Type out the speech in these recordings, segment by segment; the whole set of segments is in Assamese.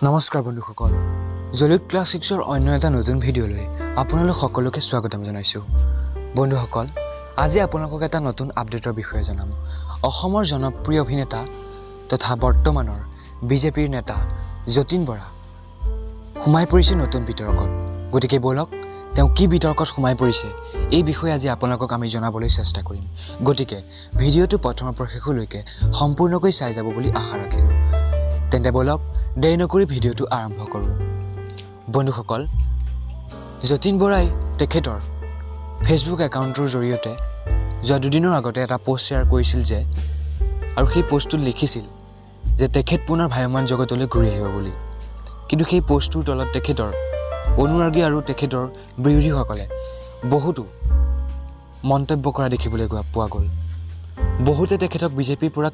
নমস্কাৰ বন্ধুসকল জলিউড ক্লাছিক্সৰ অন্য এটা নতুন ভিডিঅ'লৈ আপোনালোক সকলোকে স্বাগতম জনাইছোঁ বন্ধুসকল আজি আপোনালোকক এটা নতুন আপডেটৰ বিষয়ে জনাম অসমৰ জনপ্ৰিয় অভিনেতা তথা বৰ্তমানৰ বিজেপিৰ নেতা যতীন বৰা সোমাই পৰিছে নতুন বিতৰ্কত গতিকে বলক তেওঁ কি বিতৰ্কত সোমাই পৰিছে এই বিষয়ে আজি আপোনালোকক আমি জনাবলৈ চেষ্টা কৰিম গতিকে ভিডিঅ'টো প্ৰথমৰ পৰা শেষলৈকে সম্পূৰ্ণকৈ চাই যাব বুলি আশা ৰাখিলোঁ তেন্তে বলক দেৰি নকৰি ভিডিঅ'টো আৰম্ভ কৰোঁ বন্ধুসকল যতীন বৰাই তেখেতৰ ফেচবুক একাউণ্টৰ জৰিয়তে যোৱা দুদিনৰ আগতে এটা পোষ্ট শ্বেয়াৰ কৰিছিল যে আৰু সেই পোষ্টটোত লিখিছিল যে তেখেত পুনৰ ভায়মান জগতলৈ ঘূৰি আহিব বুলি কিন্তু সেই পোষ্টটোৰ তলত তেখেতৰ অনুৰাগী আৰু তেখেতৰ বিৰোধীসকলে বহুতো মন্তব্য কৰা দেখিবলৈ পোৱা গ'ল বহুতে তেখেতক বিজেপিৰ পৰা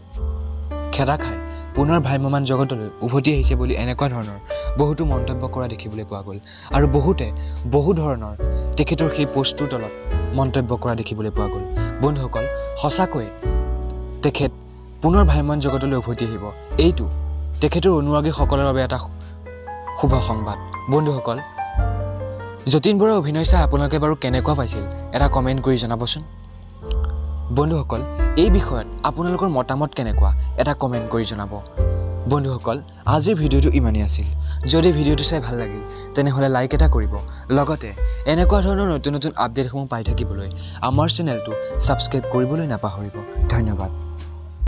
খেদা খাই পুনৰ ভ্ৰাম্যমান জগতলৈ উভতি আহিছে বুলি এনেকুৱা ধৰণৰ বহুতো মন্তব্য কৰা দেখিবলৈ পোৱা গ'ল আৰু বহুতে বহু ধৰণৰ তেখেতৰ সেই পোষ্টটোৰ তলত মন্তব্য কৰা দেখিবলৈ পোৱা গ'ল বন্ধুসকল সঁচাকৈ তেখেত পুনৰ ভ্ৰাম্যমান জগতলৈ উভতি আহিব এইটো তেখেতৰ অনুৰাগীসকলৰ বাবে এটা শুভ সংবাদ বন্ধুসকল যতীন বৰাৰ অভিনয় চাই আপোনালোকে বাৰু কেনেকুৱা পাইছিল এটা কমেণ্ট কৰি জনাবচোন বন্ধুসকল এই বিষয়ত আপোনালোকৰ মতামত কেনেকুৱা এটা কমেণ্ট কৰি জনাব বন্ধুসকল আজিৰ ভিডিঅ'টো ইমানেই আছিল যদি ভিডিঅ'টো চাই ভাল লাগিল তেনেহ'লে লাইক এটা কৰিব লগতে এনেকুৱা ধৰণৰ নতুন নতুন আপডেটসমূহ পাই থাকিবলৈ আমাৰ চেনেলটো ছাবস্ক্ৰাইব কৰিবলৈ নাপাহৰিব ধন্যবাদ